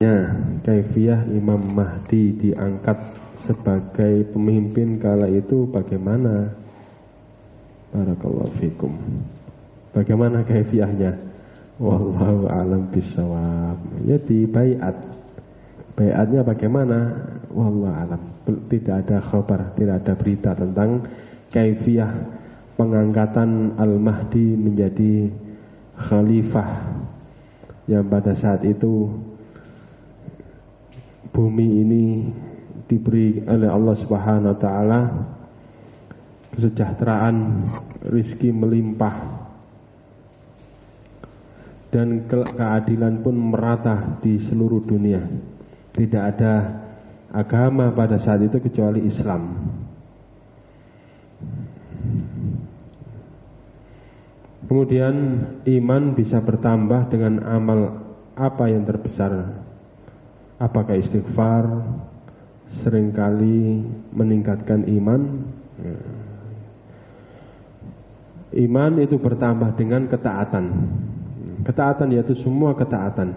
Kaifiyah Imam Mahdi diangkat sebagai pemimpin kala itu bagaimana? Barakallahu fikum. Bagaimana kaifiyahnya? Wallahu a'lam bishawab. Ya di baiat. Baiatnya bagaimana? Wallahu a'lam. Tidak ada khabar, tidak ada berita tentang kaifiyah pengangkatan Al-Mahdi menjadi khalifah yang pada saat itu bumi ini diberi oleh Allah Subhanahu wa taala kesejahteraan, rizki melimpah dan keadilan pun merata di seluruh dunia. Tidak ada agama pada saat itu kecuali Islam. Kemudian iman bisa bertambah dengan amal apa yang terbesar? Apakah istighfar seringkali meningkatkan iman? Iman itu bertambah dengan ketaatan. Ketaatan yaitu semua ketaatan.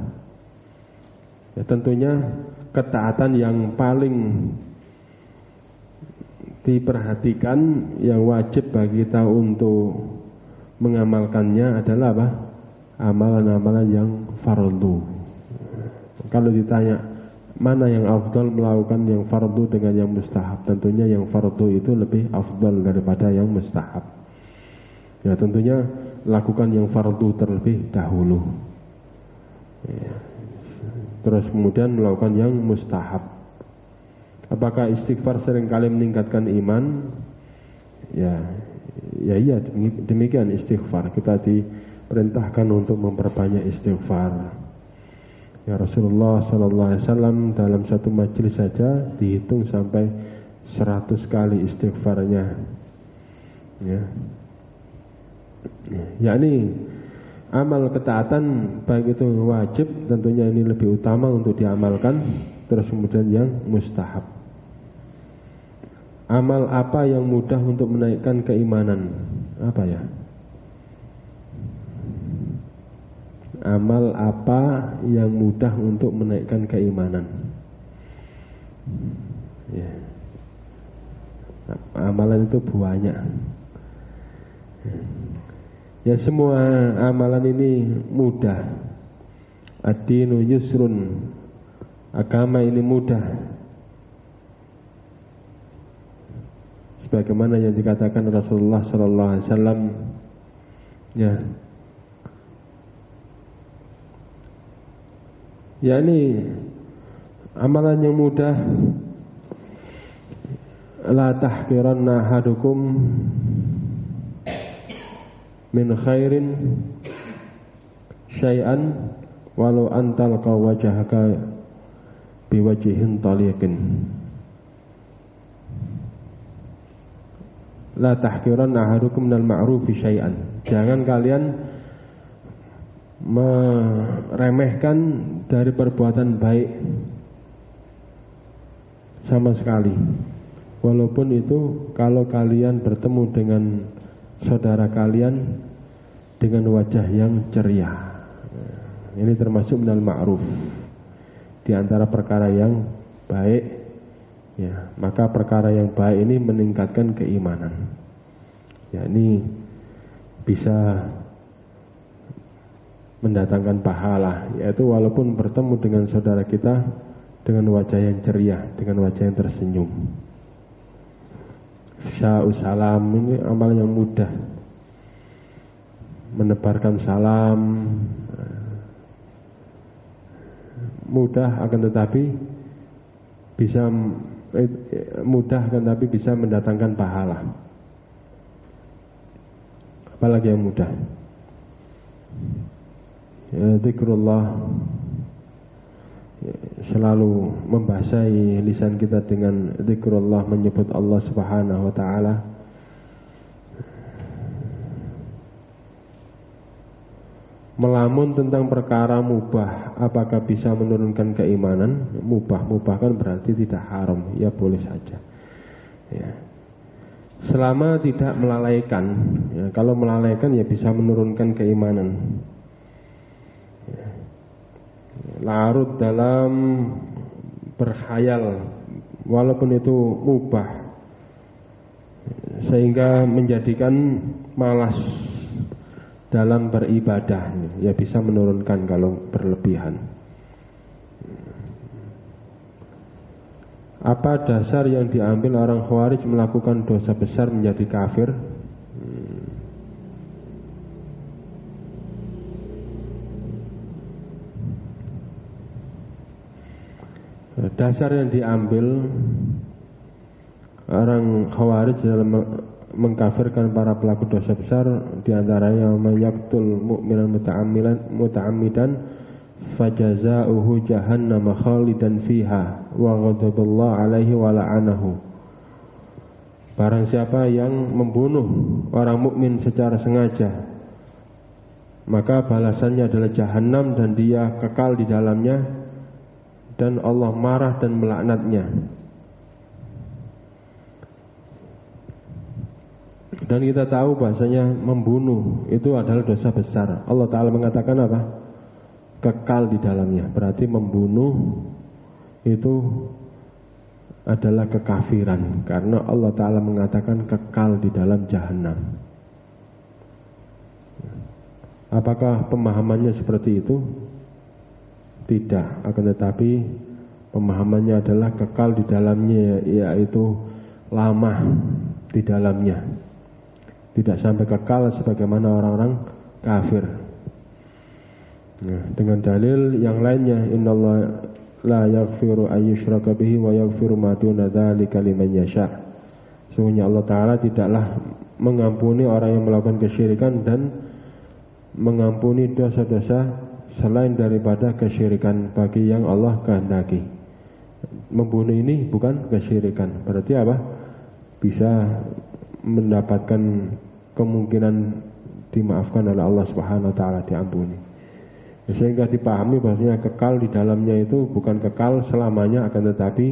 Ya, tentunya ketaatan yang paling diperhatikan, yang wajib bagi kita untuk mengamalkannya adalah apa? Amalan-amalan yang fardu. Kalau ditanya mana yang afdal melakukan yang fardu dengan yang mustahab, tentunya yang fardu itu lebih afdal daripada yang mustahab. Ya, tentunya lakukan yang fardu terlebih dahulu, ya. Terus kemudian melakukan yang mustahab. Apakah istighfar seringkali meningkatkan iman? Ya iya, demikian istighfar. Kita diperintahkan untuk memperbanyak istighfar. Ya, Rasulullah SAW dalam satu majelis saja dihitung sampai 100 kali istighfarnya. Yakni amal ketaatan baik itu wajib, tentunya ini lebih utama untuk diamalkan. Terus kemudian yang mustahab. Amal apa yang mudah untuk menaikkan keimanan? Apa ya? Amal apa yang mudah untuk menaikkan keimanan? Ya. Amalan itu banyak. Ya, semua amalan ini mudah. Ad-dinu yusrun. Agama ini mudah. Sebagaimana yang dikatakan Rasulullah sallallahu alaihi wasallam, ya. Ya, ini amalan yang mudah. La tahqiranna ahadukum min khairin syai'an walau antalqa wajhaka biwajhin taliqin. La tahqiranna ahadukum minal ma'rufi syai'an. Jangan kalian meremehkan dari perbuatan baik sama sekali, walaupun itu kalau kalian bertemu dengan saudara kalian dengan wajah yang ceria. Ini termasuk minal ma'ruf, di antara perkara yang baik, ya. Maka perkara yang baik ini meningkatkan keimanan, ya, ini bisa mendatangkan pahala, yaitu walaupun bertemu dengan saudara kita dengan wajah yang ceria, dengan wajah yang tersenyum. Sya'us salam, ini amal yang mudah. Menebarkan salam mudah, akan tetapi bisa mendatangkan pahala. Apalagi yang mudah? Ya, zikrullah, ya, selalu membasahi lisan kita dengan zikrullah, menyebut Allah Subhanahu wa taala. Melamun tentang perkara mubah, apakah bisa menurunkan keimanan? Mubah kan berarti tidak haram, ya boleh saja, ya. Selama tidak melalaikan, ya, kalau melalaikan ya bisa menurunkan keimanan. larut dalam berkhayal walaupun itu mubah, sehingga menjadikan malas dalam beribadah, ya bisa menurunkan kalau berlebihan. Apa dasar yang diambil orang Khawarij melakukan dosa besar menjadi kafir? Dasar yang diambil orang Khawarij dalam mengkafirkan para pelaku dosa besar diantaranya mayaqtul mu'minan muta'ammidan fajaza'uhu jahannam khalidan fiha wa ghadaballahu alaihi wa la'anahu. Barang siapa yang membunuh orang mukmin secara sengaja, maka balasannya adalah jahanam dan dia kekal di dalamnya, dan Allah marah dan melaknatnya. Dan kita tahu bahasanya membunuh itu adalah dosa besar. Allah Ta'ala mengatakan apa? Kekal di dalamnya. Berarti membunuh itu adalah kekafiran, karena Allah Ta'ala mengatakan kekal di dalam jahanam. Apakah pemahamannya seperti itu? Tidak, akan tetapi pemahamannya adalah kekal di dalamnya, yaitu lama di dalamnya, tidak sampai kekal sebagaimana orang-orang kafir. Nah, dengan dalil yang lainnya, innallaha la yaghfiru ayyushraka bihi wa yaghfiru ma duna dzalika liman yasha. Sesungguhnya Allah Ta'ala tidaklah mengampuni orang yang melakukan kesyirikan dan mengampuni dosa-dosa selain daripada kesyirikan bagi yang Allah kehendaki. Membunuh ini bukan kesyirikan, berarti apa? Bisa mendapatkan kemungkinan dimaafkan oleh Allah Subhanahu wa taala, diampuni. Sehingga dipahami bahwasanya kekal di dalamnya itu bukan kekal selamanya, akan tetapi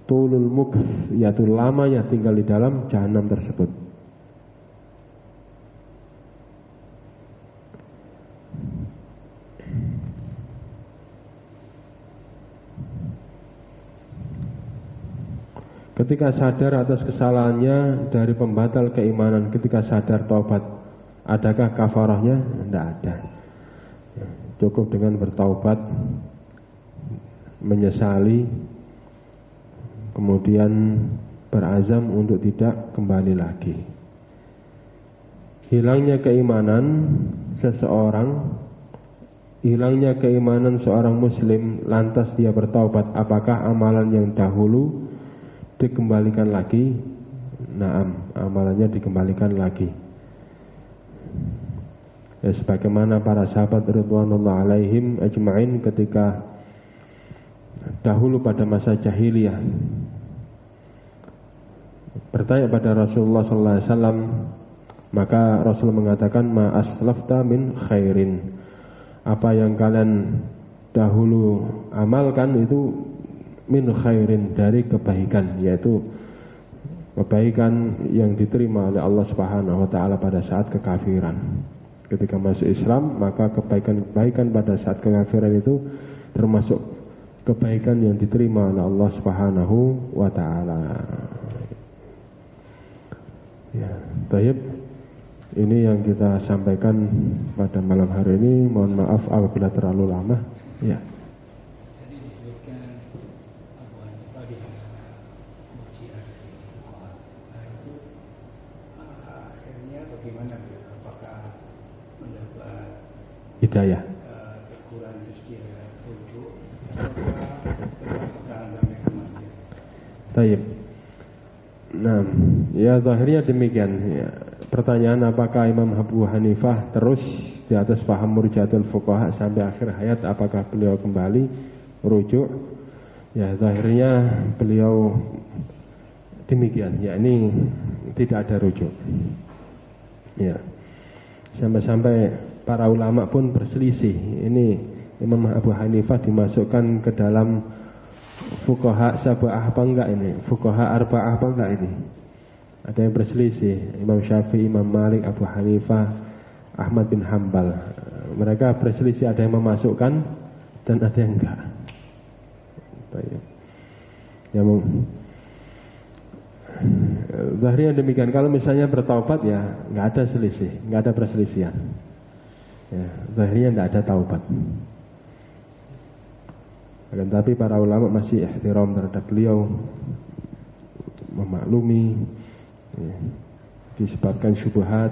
tulul mukth, yaitu lamanya tinggal di dalam jahanam tersebut. Ketika sadar atas kesalahannya dari pembatal keimanan, ketika sadar taubat, adakah kafarahnya? Tidak ada. Cukup dengan bertaubat, menyesali, kemudian berazam untuk tidak kembali lagi. Hilangnya keimanan seseorang, hilangnya keimanan seorang muslim, lantas dia bertaubat, apakah amalan yang dahulu dikembalikan lagi? Naam, amalannya dikembalikan lagi. Ya, sebagaimana para sahabat ridwanullah alaihim ajma'in ketika dahulu pada masa jahiliyah bertanya pada Rasulullah sallallahu alaihi wasallam, maka Rasul mengatakan ma aslafta min khairin, apa yang kalian dahulu amalkan itu min khairin, dari kebaikan, yaitu kebaikan yang diterima oleh Allah Subhanahu wa taala pada saat kekafiran. Ketika masuk Islam, maka kebaikan-kebaikan pada saat kekafiran itu termasuk kebaikan yang diterima oleh Allah Subhanahu wa taala. Ya, baik. Ini yang kita sampaikan pada malam hari ini. Mohon maaf apabila terlalu lama. Ya. Hidayah. Taib. Nah, ya zahirnya demikian. Ya. Pertanyaan apakah Imam Abu Hanifah terus di atas paham murjiatul fuqaha sampai akhir hayat, apakah beliau kembali rujuk? Ya, zahirnya beliau demikian. Ya, ini tidak ada rujuk. Ya. Sampai-sampai para ulama pun berselisih. Ini Imam Abu Hanifah dimasukkan ke dalam fuqaha sab'ah apa enggak ini? Fuqaha arba'ah apa enggak ini? Ada yang berselisih. Imam Syafi'i, Imam Malik, Abu Hanifah, Ahmad bin Hambal. Mereka berselisih, ada yang memasukkan dan ada yang enggak. Zahirnya demikian. Kalau misalnya bertaubat ya nggak ada selisih, nggak ada perselisihan. Ya, zahirnya nggak ada taubat. Akan tapi para ulama masih ihtiram terhadap beliau, memaklumi, ya, disebabkan syubhat,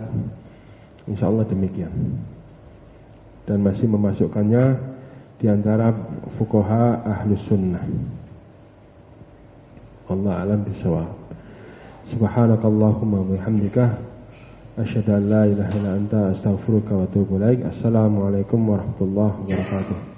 insya Allah demikian. Dan masih memasukkannya di antara fuqaha ahlus sunnah. Allah alam bisawab. Subhanakallahumma wa bihamdika asyhadu an la ilaha illa anta astaghfiruka wa atubu ilaik. Assalamualaikum warahmatullahi wabarakatuh.